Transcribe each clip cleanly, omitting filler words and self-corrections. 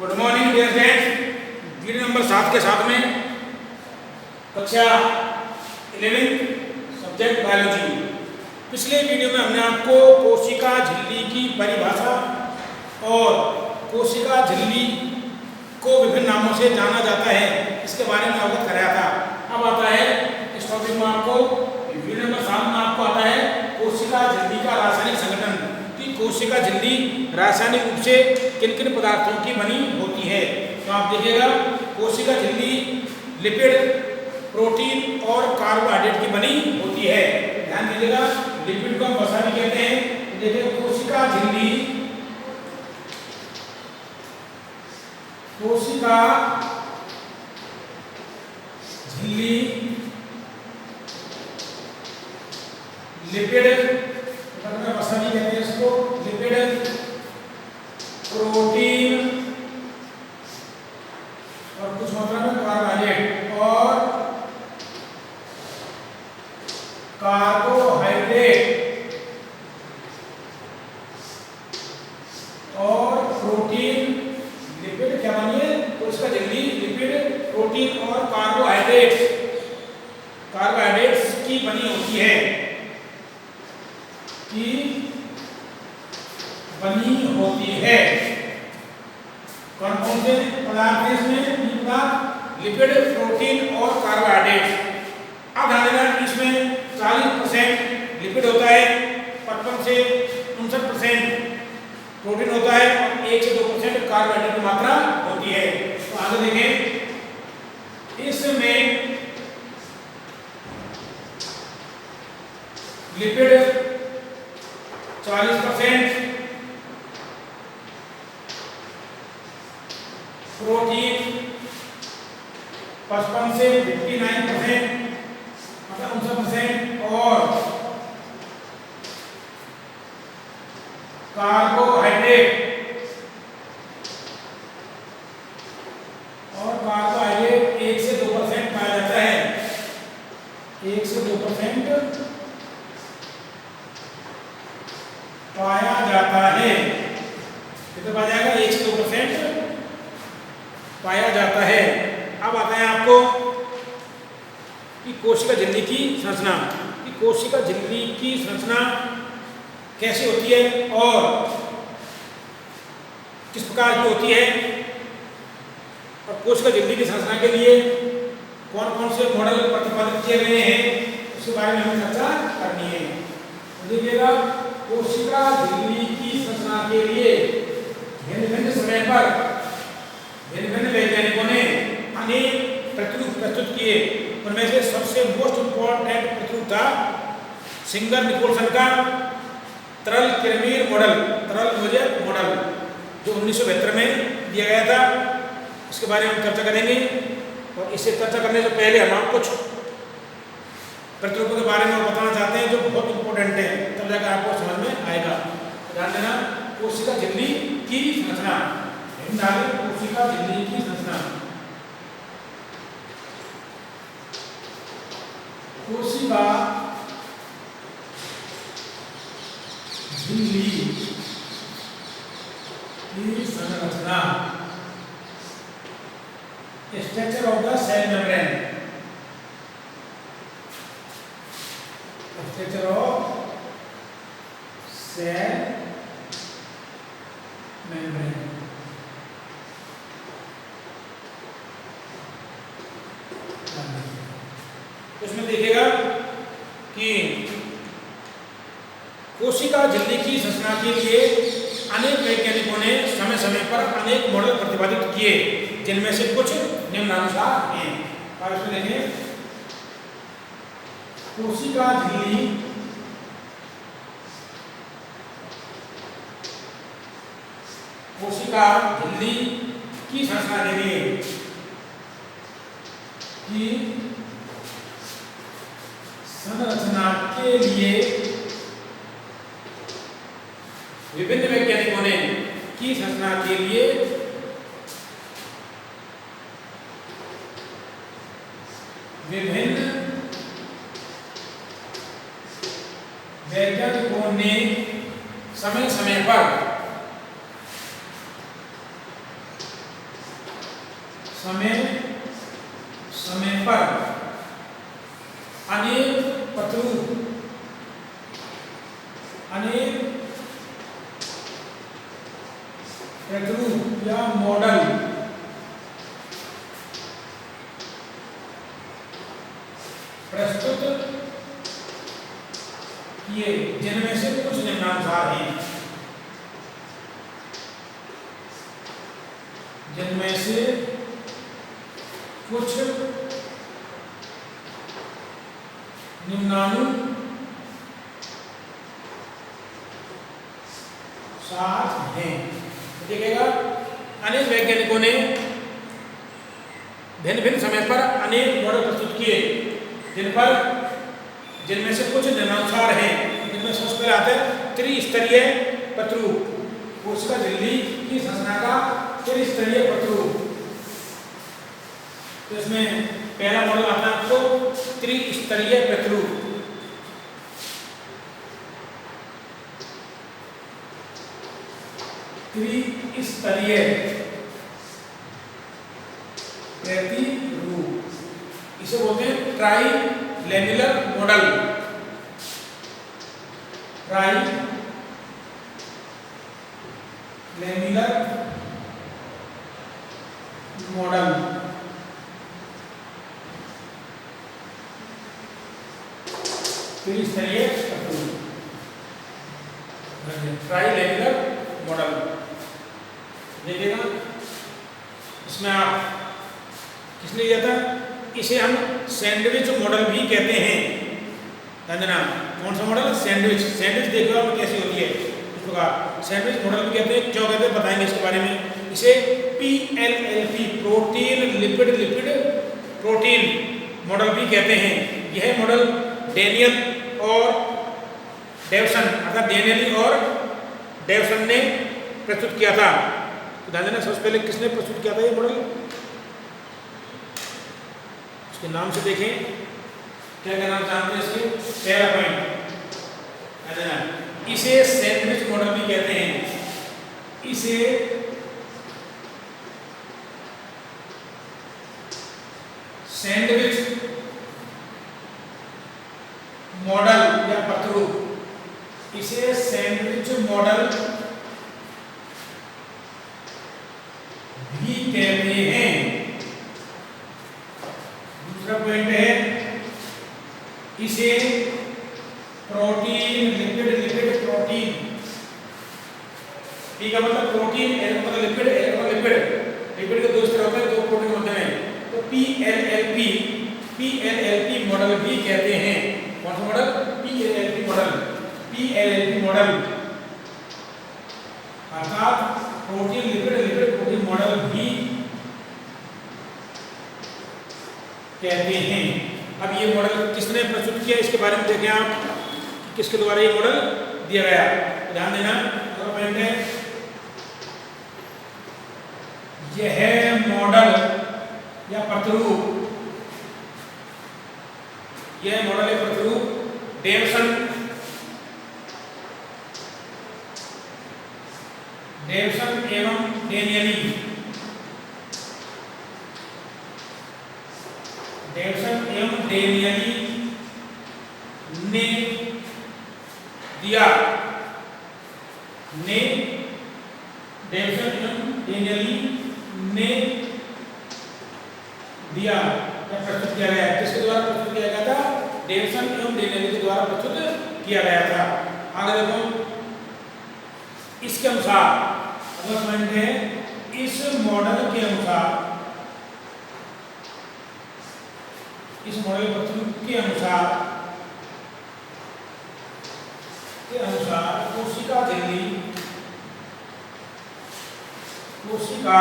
Good morning dear friends, video number 7 के साथ में कक्षा 11 सब्जेक्ट बायोलॉजी। पिछले वीडियो में हमने आपको कोशिका झिल्ली की परिभाषा और कोशिका झिल्ली को विभिन्न नामों से जाना जाता है, इसके बारे में अवगत कराया था। अब आता है इस टॉपिक में आपको वीडियो नंबर 7 में आपको आता है कोशिका झिल्ली का रासायनिक संगठन कि कोशिका झिल्ली रासायनिक रूप से किन किन पदार्थों की बनी होती है। तो आप देखिएगा कोशिका झिल्ली लिपिड, प्रोटीन और कार्बोहाइड्रेट की बनी होती है। ध्यान दीजिएगा, लिपिड को हम वसा भी कहते हैं। देखिए कोशिका झिल्ली लिपिड वसा भी कहते हैं इसको, लिपिड, प्रोटीन और कुछ मात्रा में कार्बोहाइड्रेट और प्रोटीन। लिपिड क्या बनी है? कोशिका झिल्ली लिपिड, प्रोटीन और कार्बोहाइड्रेट्स की बनी होती है कौन कौन से पदार्थ हैं इसमें? लिपिड, प्रोटीन और कार्बोहाइड्रेट। अब ध्यान देना, इसमें 40% लिपिड होता है, 55 से 59% प्रोटीन होता है और 1 से 2% कार्बोहाइड्रेट की मात्रा होती है। तो आगे देखें, इसमें लिपिड 40%, प्रोटीन 55 से 59% मतलब 59% और कार्बोहाइड्रेट 1 से 2% पाया जाता है। 1 से 2% पाया जाता है। कितना पाया जाएगा? 1 से 2% पाया जाता है। अब आता है आपको कि कोशिका झिल्ली की संरचना, कि कोशिका झिल्ली की संरचना कैसे होती है और किस प्रकार की होती है, और कोशिका झिल्ली की संरचना के लिए कौन कौन से मॉडल प्रतिपादित किए गए हैं, उसके बारे में हमें चर्चा करनी है। तो देखिएगा, कोशिका झिल्ली की संरचना के लिए भिन्न भिन्न समय पर भिन्न वैज्ञानिकों ने अनेक प्रतिरूप प्रस्तुत किए। उनमें से सबसे मोस्ट इंपॉर्टेंट प्रतिरूप था सिंगर-निकोलसन का तरल क्रेमीर मॉडल, जो 1972 में दिया गया था। इसके बारे में हम चर्चा करेंगे, और इससे चर्चा करने से पहले हम आपको कुछ प्रतिरूपों के बारे में बताना चाहते हैं जो बहुत इंपॉर्टेंट है, तब जाकर आपको समझ में आएगा। ध्यान देना, कोशिका झिल्ली की संरचना, कोशिका झिल्ली की संरचना। कोशिका झिल्ली की संरचना, structure of the cell membrane, structure of cell membrane. उसमें देखिएगा कि कोशिका झिल्ली की संरचना के लिए अनेक वैज्ञानिकों ने समय समय पर अनेक मॉडल प्रतिपादित किए, जिनमें से कुछ निम्नानुसार हैं। और इसमें देखें, कोशिका झिल्ली की संरचना के लिए विभिन्न वैज्ञानिकों ने की संरचना के लिए विभिन्न वैज्ञानिकों ने समय समय पर समय समय पर अनेक प्रतिरूप या मॉडल प्रस्तुत किए, जिनमें से कुछ निम्नानुसार हैं। जिनमें से कुछ निम्नानुसार हैं। देखिएगा, अनेक वैज्ञानिकों ने भिन्न भिन्न समय पर अनेक मॉडल प्रस्तुत किए, जिनमें से कुछ निम्नानुसार हैं। जिनमें सबसे पहले आता है त्रिस्तरीय प्रतिरूप, कोशिका झिल्ली की संरचना का त्रिस्तरीय प्रतिरूप। तो इसमें पहला मॉडल आता है आपको त्रिस्तरीय प्रतिरूप। त्रिस्तरीय प्रतिरूप इसे बोलते हैं ट्राइलेम्युलर मॉडल। ट्राइलेम्युलर मॉडल त्रिस्तरीय प्रतिरूप, ट्राइलेम्युलर मॉडल। देखिएगा, इसमें आप किसने दिया था, इसे हम सैंडविच मॉडल भी कहते हैं। ध्यान, कौन सा मॉडल? सैंडविच। सैंडविच देखो आप कैसी होती है, इस प्रकार सैंडविच मॉडल भी कहते हैं। क्यों कहते हैं बताएंगे इसके बारे में। इसे PLLP protein lipid protein model भी कहते हैं। यह मॉडल डेनियल और डेवसन अर्थात डेनियली और डेवसन ने प्रस्तुत किया था। ध्यान देना, सबसे पहले किसने प्रस्तुत किया था ये मॉडल? इसके नाम से देखें, क्या क्या नाम जानते हैं इसके? पहला पॉइंट, इसे सैंडविच मॉडल भी कहते हैं। इसे सैंडविच मॉडल या प्रतिरूप, इसे सैंडविच मॉडल भी कहते हैं। दूसरा पॉइंट है, इसे प्रोटीन लिपिड प्रोटीन, ठीक है, मतलब प्रोटीन मतलब लिपिड लिपिड के दो तरह होते हैं, दो प्रोटीन होते हैं। तो PLLP मॉडल भी कहते हैं। कौन सा मॉडल? PLLP मॉडल अर्थात प्रोटीन लिपिड प्रोटीन मॉडल भी कहते हैं। अब ये मॉडल किसने प्रस्तुत किया, इसके बारे में देखें आप, किसके द्वारा ये मॉडल दिया गया। ध्यान देना, पॉइंट है, यह मॉडल या प्रतिरूप, यह मॉडल या प्रतिरूप डेवसन एवं डेनियली ने दिया या प्रस्तुत किया गया। किसके द्वारा प्रस्तुत किया गया था? डेवसन एवं डेनियली के द्वारा प्रस्तुत किया गया था। आगे देखो, इसके अनुसार अगला पॉइंट है, इस मॉडल के अनुसार कोशिका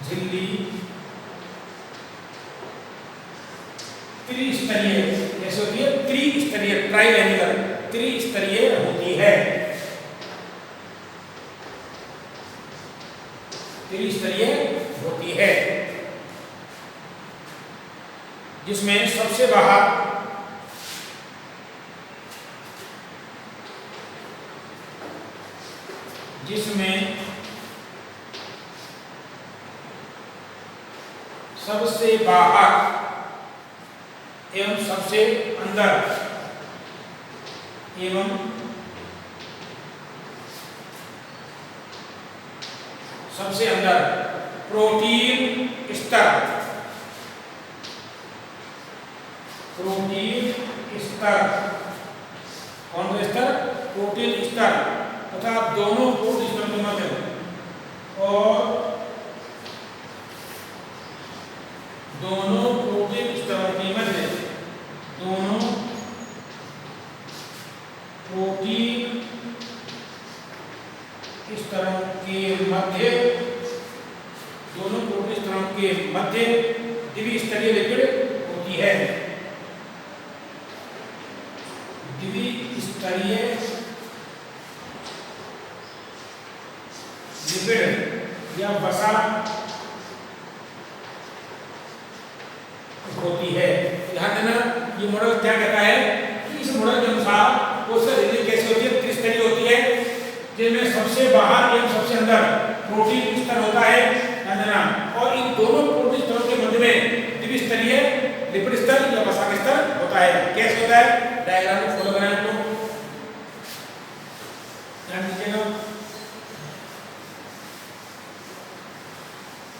झिल्ली त्रिस्तरीय जैसे होती है, त्रिस्तरीय ट्राइलेम्युलर त्रिस्तरीय होती है। जिसमें सबसे बाहर सबसे बाहर एवं सबसे अंदर एवं सबसे अंदर प्रोटीन स्तर, प्रोटीन स्तर, कौन सा स्तर? प्रोटीन स्तर तथा दोनों प्रोटीन स्तर के मध्य और दोनों प्रोटीन स्तरों के मध्य, दोनों प्रोटीन स्तरों के मध्य, दोनों प्रोटीन स्तरों के मध्य द्विस्तरीय लिपिड होती है। द्विस्तरीय लिपिड या वसा होती है। ध्यान देना, ये मॉडल क्या कहता है कि इस मॉडल के अनुसार कोशिका झिल्ली कैसी होती है? त्रिस्तरीय होती है, जिनमें सबसे बाहर एवं सबसे अंदर प्रोटीन स्तर होता है। ध्यान देना, और इन दोनों प्रोटीन स्तरों के मध्य में द्विस्तरीय लिपिड स्तर या वसा स्तर होता है। कैसे होता है? डायग्राम को फॉलो करें आप लोग, ध्यान दीजिएगा।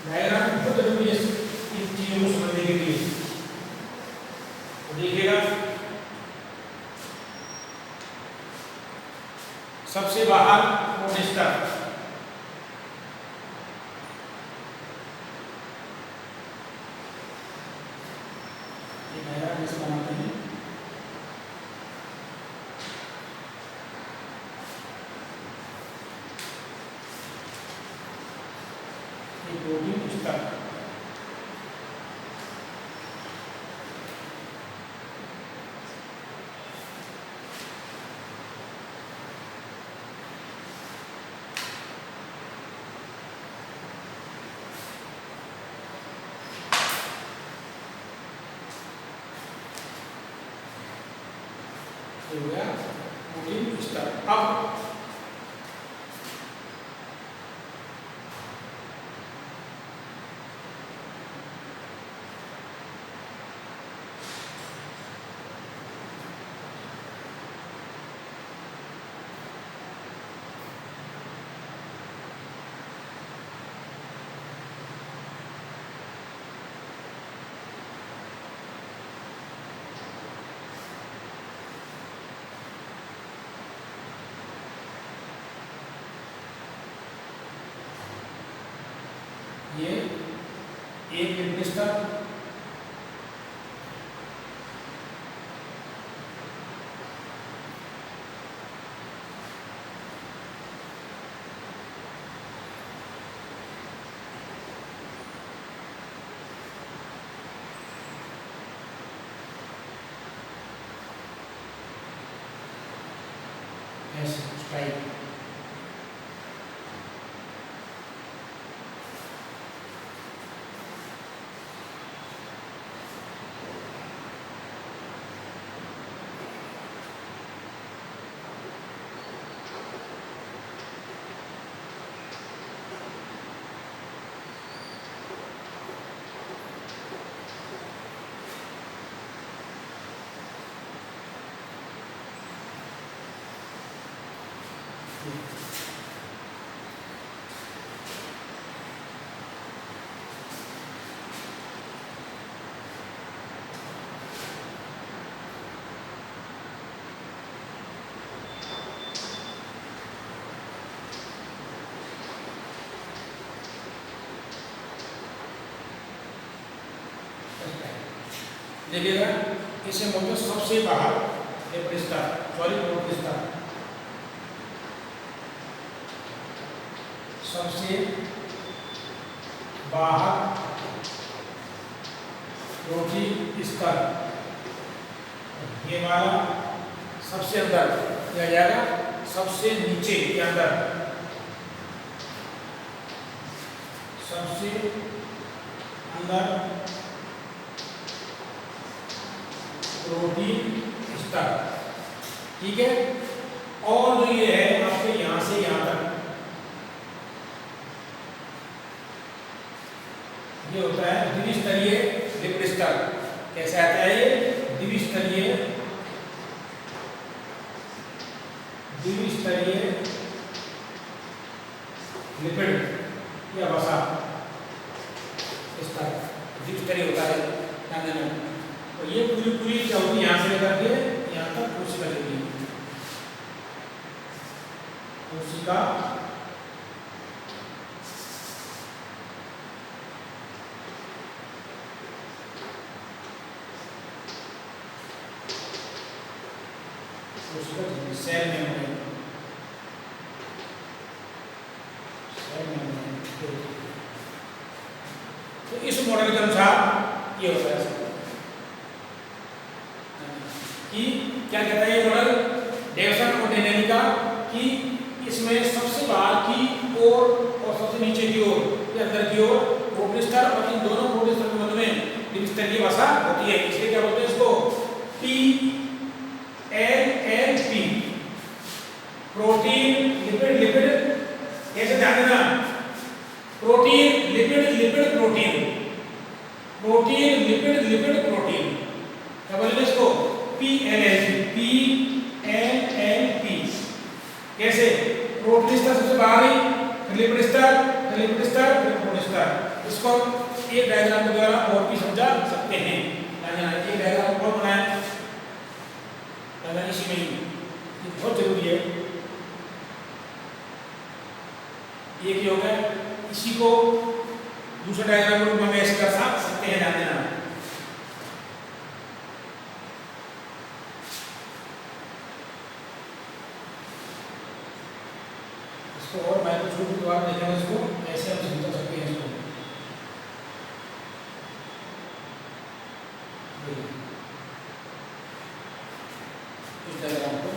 डायग्राम बहुत जरूरी है इन चीजों को समझने के लिए। देखिएगा, सबसे बाहर प्रोटीन स्तर, ये डायग्राम कैसे बनाते हैं? ये प्रोटीन स्तर, हो गया प्रोटीन स्तर। अब ये एक लिपिड स्तर, ऐसे टाइप देखिएगा, इसे बोलते हैं सबसे बाहर लिपिड स्तर, सॉरी प्रोटीन स्तर, सबसे बाहर प्रोटीन स्तर। ये वाला सबसे अंदर किया जाएगा, सबसे नीचे के अंदर, सबसे अंदर प्रोटीन स्तर। ठीक है, और जो ये है आपके यहां से यहां तक, ये होता है द्विस्तरीय लिपिड स्तर। कैसे आता है ये? द्विस्तरीय लिपिड या वसा स्तर द्विस्तरीय होता है। ध्यान देना। और ये पूरी क्या होती है, यहाँ से लेकर के यहाँ तक कोशिका चलती है। कोशिका सेल मेम्ब्रेन, तो इस मॉडल के अनुसार ये होता है कि क्या कहता है ये मॉडल डेविसन और डेनेली का, कि इसमें सबसे बाहर की ओर और सबसे नीचे की ओर या अंदर की ओर प्रोटीन स्तर, और इन दोनों प्रोटीन स्तर के मध्य में द्विस्तरीय वसा होती है। इसलिए क्या बोलते हैं इसको? PLLP, protein lipid lipid. कैसे? ध्यान देना, protein lipid lipid protein, protein lipid lipid protein. क्या बोलेंगे इसको? PLLP, PLLP। कैसे? प्रोटीन स्तर सबसे बाहरी, फिर लिपिड स्तर, फिर लिपिड स्तर, फिर प्रोटीन स्तर। इसको एक डायग्राम के द्वारा और भी समझा सकते हैं। एक डायग्राम और बनाया इसी में, ये बहुत जरूरी है। एक ही हो गया, इसी को दूसरे डायग्राम के रूप में ऐसे कर सकते हैं। ध्यान देना। इसको और माइक्रोस्कोप के द्वारा देखेंगे, इसको ऐसे हम समझ सकते हैं। इसको इस डायग्राम को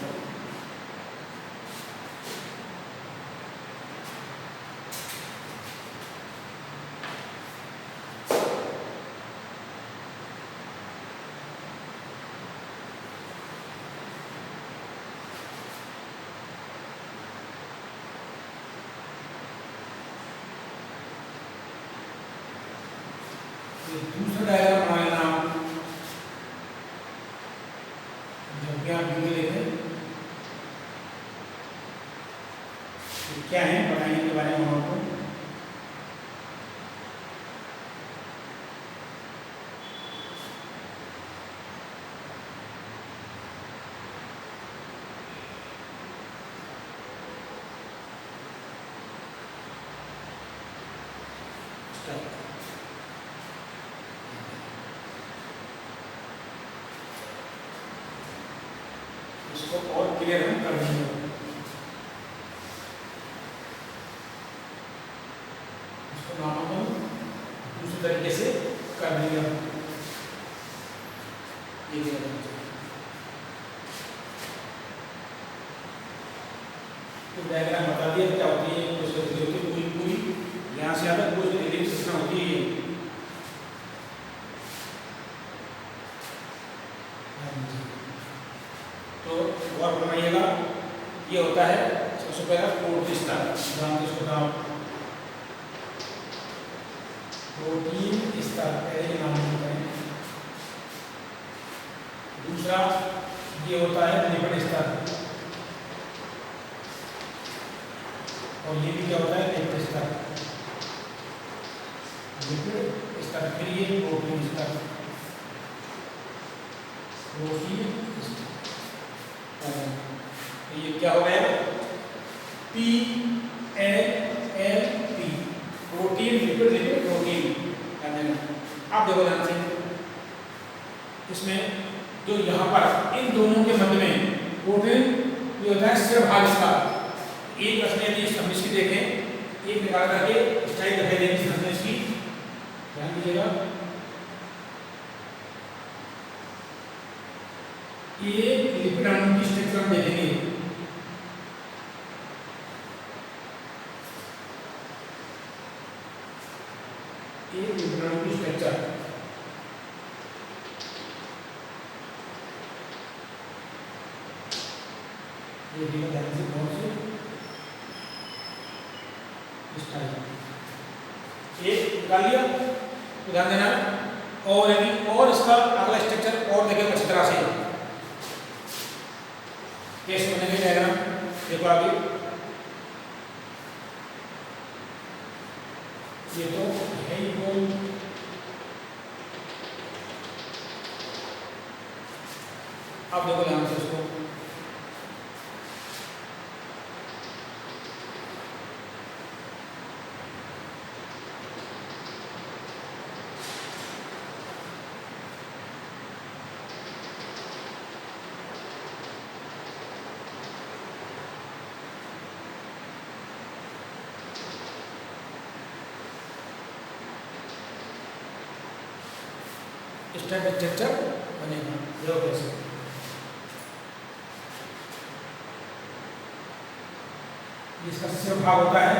दूसरा डायग्राम बना लेना आप। जब भी आप वीडियो देखें तो क्या है बताएंगे के बारे में हम आपको। इसको और क्लियर हम कर देंगे। इसको नामांकन दूसरे तरीके से कर देंगे। ये तो डायग्राम बता दिया क्या होती है। पूरी यहाँ से आता है, पूरी सिस्टम होती है। तो और बनाइएगा, ये होता है सबसे पहला प्रोटीन स्तर। नाम इसको नाम प्रोटीन स्तर पहले नाम होता है। दूसरा ये होता है लिपिड स्तर, और ये भी क्या होता है? लिपिड स्तर, लिपिड स्तर। फिर ये प्रोटीन स्तर, प्रोटीन स्तर। तो ये क्या हो गया? PLLP, protein lipid lipid protein. आप देखो ध्यान से, इसमें जो यहाँ पर इन दोनों के मध्य में प्रोटीन ये होता है सिर्फ भाग इसका। एक रचना यदि हम इसकी देखें, एक निकाल करके स्टाइल दिखाई देगी रचना इसकी। ध्यान दीजिएगा, ये लिपिड अणु की स्ट्रक्चर हम देखेंगे। ये लिपिड अणु की स्ट्रक्चर, ये ध्यान से बहुत से स्टाइल एक निकाल लिया। तो ध्यान देना। और यानी और इसका अगला स्ट्रक्चर और देखें अच्छी तरह से कैसे बनेगा डायग्राम। देखो आगे ये तो है ही गोल, अब देखो ध्यान से इसको, इस टाइप का स्ट्रक्चर बनेगा। देखो कैसे, इसका सिर्फ भाग होता है,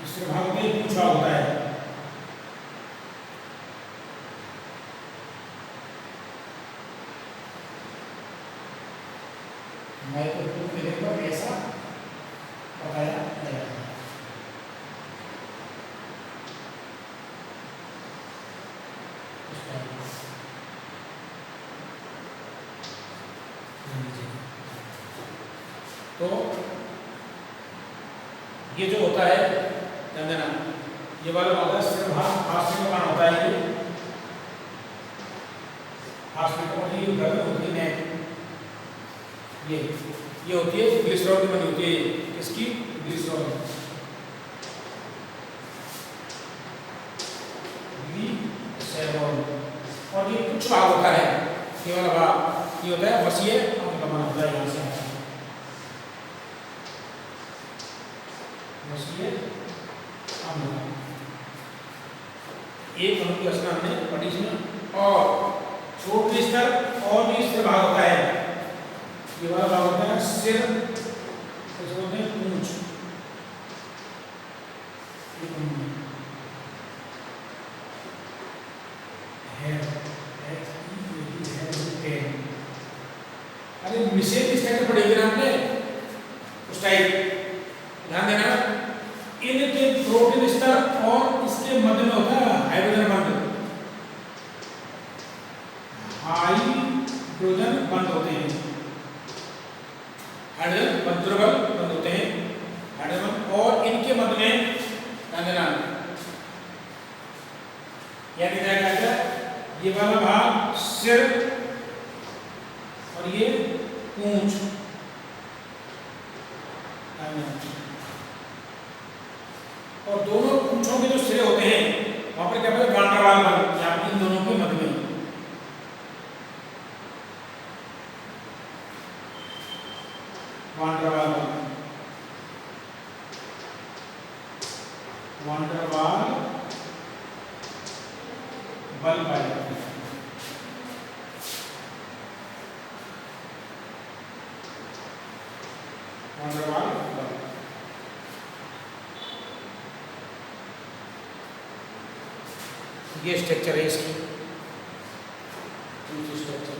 इसके भाग में कुछ भाग होता है। मैं तो प्रूफ देखो ऐसा बताया गया है। तो ये जो होता है ध्यान देना, ये वाला होता है सिर्फ हाथ में काम होता है। ये हाथ में कौन ये गर्दन होती है, ये होती है ग्लिसरॉल की बनी होती है। इसकी ग्लिसरॉल और ये कुछ भाग होता है, ये वाला भाग ये होता है वसीय अम्ल का बना होता है। यहाँ से वसीय अम्ल एक अणु की रचना हमने पढ़ी इसमें। और छोटे स्तर और भी स्तर भाग होता है, ये वाला भाग होता है सिर, इसको बोलते हैं पूंछ। अरे निषेध स्टाइल पढ़ेंगे ना आपने, उस टाइप ध्यान देना। इनके प्रोटीन स्तर और इसके मध्य में होता है हाइड्रोजन बंध, हाइड्रोजन बंध होते हैं, हाइड्रोजन बंधुरबल बंध होते हैं हाइड्रोजन। और इनके मध्य में ध्यान देना यह दिखाया जाएगा, ये वाला भाग सिर और ये पूंछ। और दोनों पूंछों के जो सिरे होते हैं वहां पर क्या बोलते हैं वांडरवाल बल, या इन दोनों के मध्य में वांडरवाल बल, वांडरवाल बल पाया जाता है। वांडरवाल बल ये स्ट्रक्चर है इसकी, स्ट्रक्चर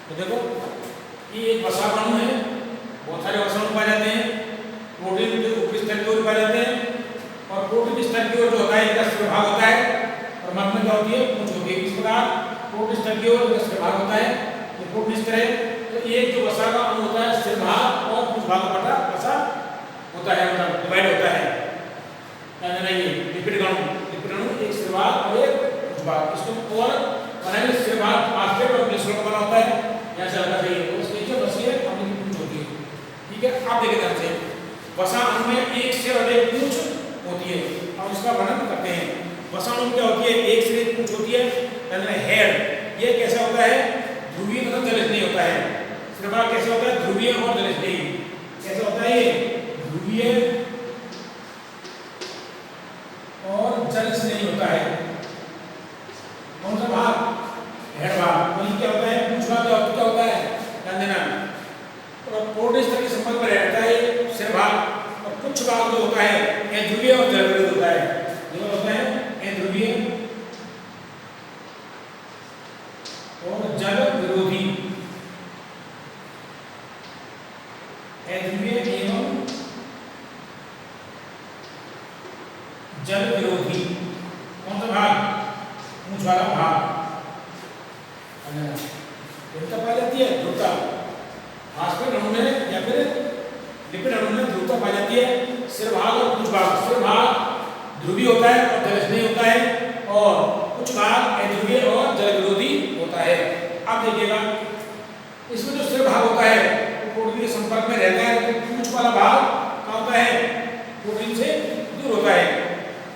तो देखो ये एक वसाणु है, बहुत सारे वसाणु पाए जाते हैं। प्रोटीन के ऊपरी स्तर की ओर पाए जाते हैं, और प्रोटीन स्तर की ओर जो होता है इनका सिर भाग होता है, और मध्य में क्या होती है पूंछ होती है। इस प्रकार प्रोटीन स्तर की ओर इनका सिर भाग होता है, ये प्रोटीन स्तर है। तो एक जो वसा का अणु होता है सिर भाग और पूंछ भाग बटा वसा होता है, मतलब डिवाइड होता है। नहीं लिपिड अणु एक सिर भाग और एक पूंछ भाग, इसको और बनाने सिर भाग फास्फेट और ग्लिसरॉल बना होता है। यहाँ से अलग चाहिए तो उसके नीचे वसीय अम्ल की पूंछ होती है। ठीक है, आप देखिए ध्यान से, वसा अणु में एक सिर और एक पूंछ होती है। अब इसका वर्णन करते हैं। वसा अणु क्या होती है, एक सिर एक पूंछ होती है, हेड। ये कैसा होता है, ध्रुवीय तथा जलित नहीं होता है। सिर भाग कैसे होता है, ध्रुवीय और जलित नहीं। कैसा होता है ये, ध्रुवीय और जलित नहीं होता है। कौन सा भाग, हेड भाग। वही क्या होता है, पूंछ भाग क्या होता है, ध्यान देना। और प्रोटीन स्तर के संपर्क में रहता है सिर भाग, और कुछ भाग जो होता है ये ध्रुवीय और जल विरोधी होता है। जो होता है ये ध्रुवीय और जल विरोधी। एवं जल विरोधी। कौन सा भाग? पूंछ वाला भाग ध्रुवता पाई जाती है। ध्रुवता फास्फेट अणु में या फिर लिपिड अणु में ध्रुवता पाई जाती है। सिर भाग और पूंछ भाग। सिर भाग ध्रुवीय होता है और जलस्नेही होता है, और कुछ भाग अध्रुवीय और जल विरोधी होता है। अब देखिएगा इसमें जो सिर भाग होता है वो प्रोटीन के संपर्क में रहता है, तो पूंछ वाला भाग क्या होता है? प्रोटीन से दूर होता है।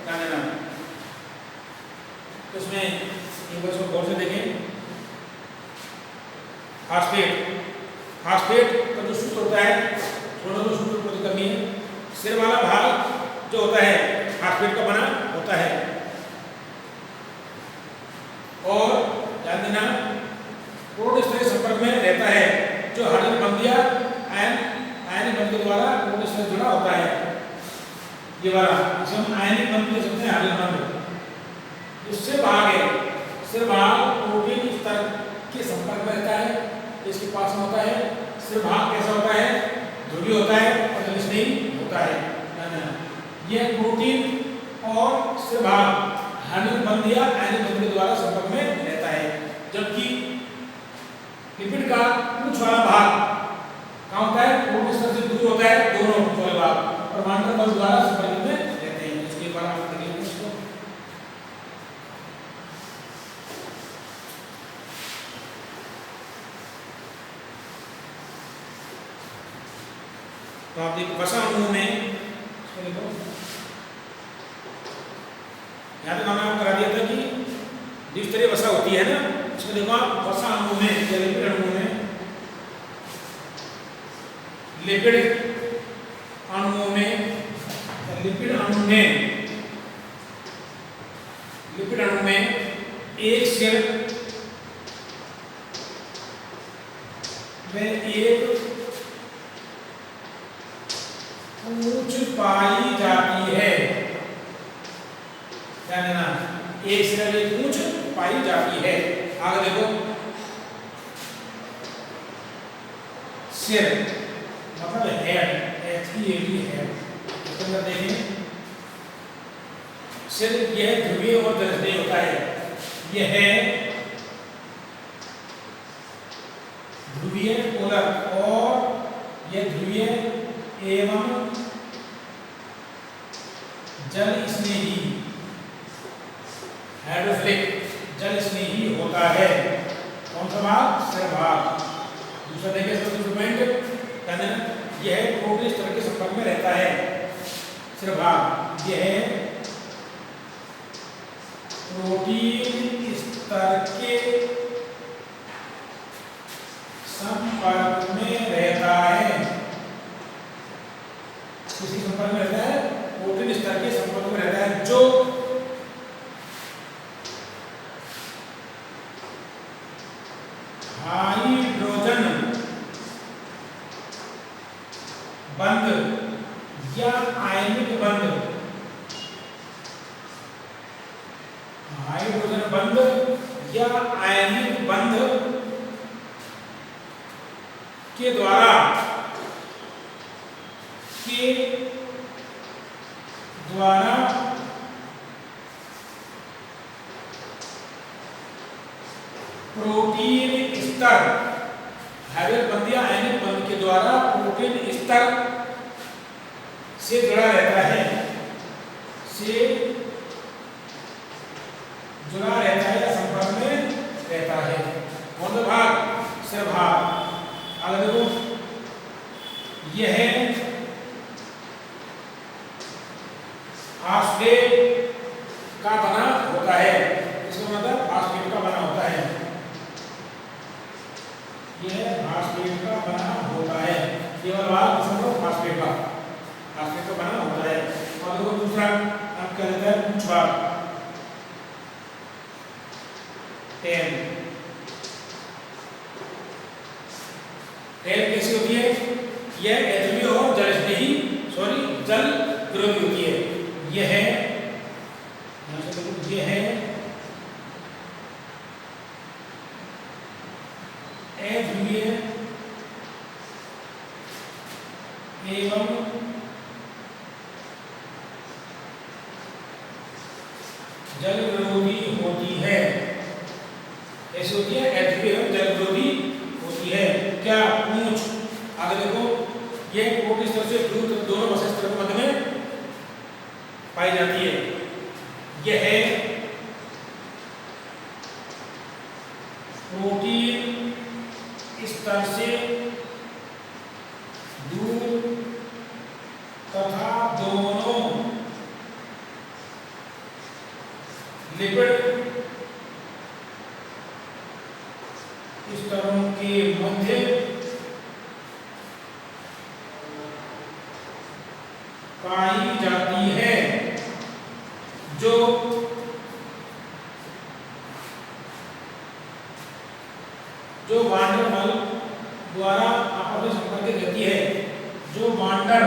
जानना तो इसमें एक बार इसको गौर से देखें। फास्फेट का जो सूत्र होता है, थोड़ा सा सूत्र को करनी है। सिर वाला भाग जो होता है फास्फेट का बना होता है, और ध्यान देना प्रोटीन से संपर्क में रहता है जो हाइड्रोजन बंध या आयनिक बंध के द्वारा प्रोटीन से जुड़ा होता है। ये वाला इसे हम आयनिक बंध कह सकते हैं, हाइड्रोजन बंध। जो सिर भाग है, सिर भाग प्रोटीन स्तर के संपर्क में रहता है, इसके पास में होता है। सिर भाग कैसा होता है? ध्रुवीय होता है और जलस्नेही होता है। यह प्रोटीन और सिर भाग हाइड्रोजन बंध या आयनिक बंध के द्वारा संपर्क में रहता है, जबकि लिपिड का पूंछ वाला भाग कहाँ होता है? प्रोटीन स्तर से दूर होता है। दोनों पूंछ वाले भाग परमाणु बल द्वारा संपर्क में रहते हैं। इसके बारे में देखिए इसको। तो आप देखो वसा अणुओं में, इसको देखो यहाँ पे मैंने आपको करा दिया था कि द्विस्तरीय वसा होती है ना। इसमें देखो आप वसा अणुओं में या लिपिड अणुओं में, लिपिड अणुओं में एक सिर में एक पूंछ पाई जाती है। ध्यान देना, एक सिर में एक पूंछ पाई जाती है। आगे देखो, सिर मतलब हेड, HEAD हेड। इसके अंदर देखें सिर, यह ध्रुवीय और जलस्नेही होता है। यह है ध्रुवीय पोलर और यह ध्रुवीय एवं जल स्नेही हाइड्रोफिलिक जल स्नेही होता है। कौन सा भाग? सिर भाग। दूसरा देखिए यह प्रोटीन स्तर के संपर्क में रहता है। सिर भाग यह प्रोटीन स्तर के संपर्क में रहता है। किसी संपर्क में रहता है? प्रोटीन स्तर के संपर्क में रहता है, जो हाइड्रोजन बंध या आयनिक बंध, हाइड्रोजन बंध या आयनिक बंध के द्वारा प्रोटीन स्तर, हाइड्रोजन बंध या आयनिक बंध के द्वारा प्रोटीन स्तर से जुड़ा रहता है, या संपर्क में रहता है। कौन सा भाग? सिर भाग। आगे देखो, यह फास्फेट का बना होता है। इसका मतलब फास्फेट का बना होता है। यह फास्फेट का बना होता है। केवल भाग फास्फेट का बना होता है। और देखो दूसरा आप क्या लेते हैं? पूंछ भाग। टेल कैसी होती है? यह अध्रुवीय और जल विरोधी होती है। यह है अध्रुवीय एवं जल विरोधी होती है। ऐसी होती है H2 एवं जल विरोधी होती है। क्या पूंछ, आगे देखो ये वो किस तरह से दोनों मस्तिष्क के मध्य में पाई जाती है। यह है प्रोटीन स्तर से दूर तथा दोनों लिपिड स्तरों के मध्य पाई जाती है, जो वांडर बल द्वारा आपस में संपर्कित रहती है। जो वांडर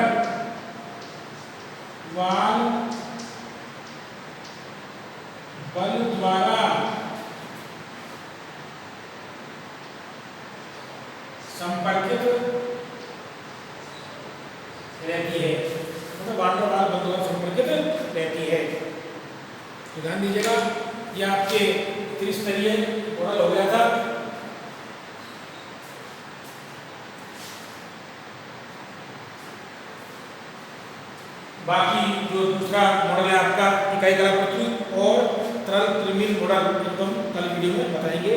वाल बल द्वारा संपर्कित रहती है, मतलब वांडर वाल बल द्वारा संपर्कित रहती है। तो ध्यान दीजिएगा, ये आपके त्रिस्तरीय मॉडल हो गया था। बाकी जो दूसरा मॉडल है आपका इकाई कला पृथ्वी और तरल त्रिमिल मॉडल, एकदम कल वीडियो में बताएंगे।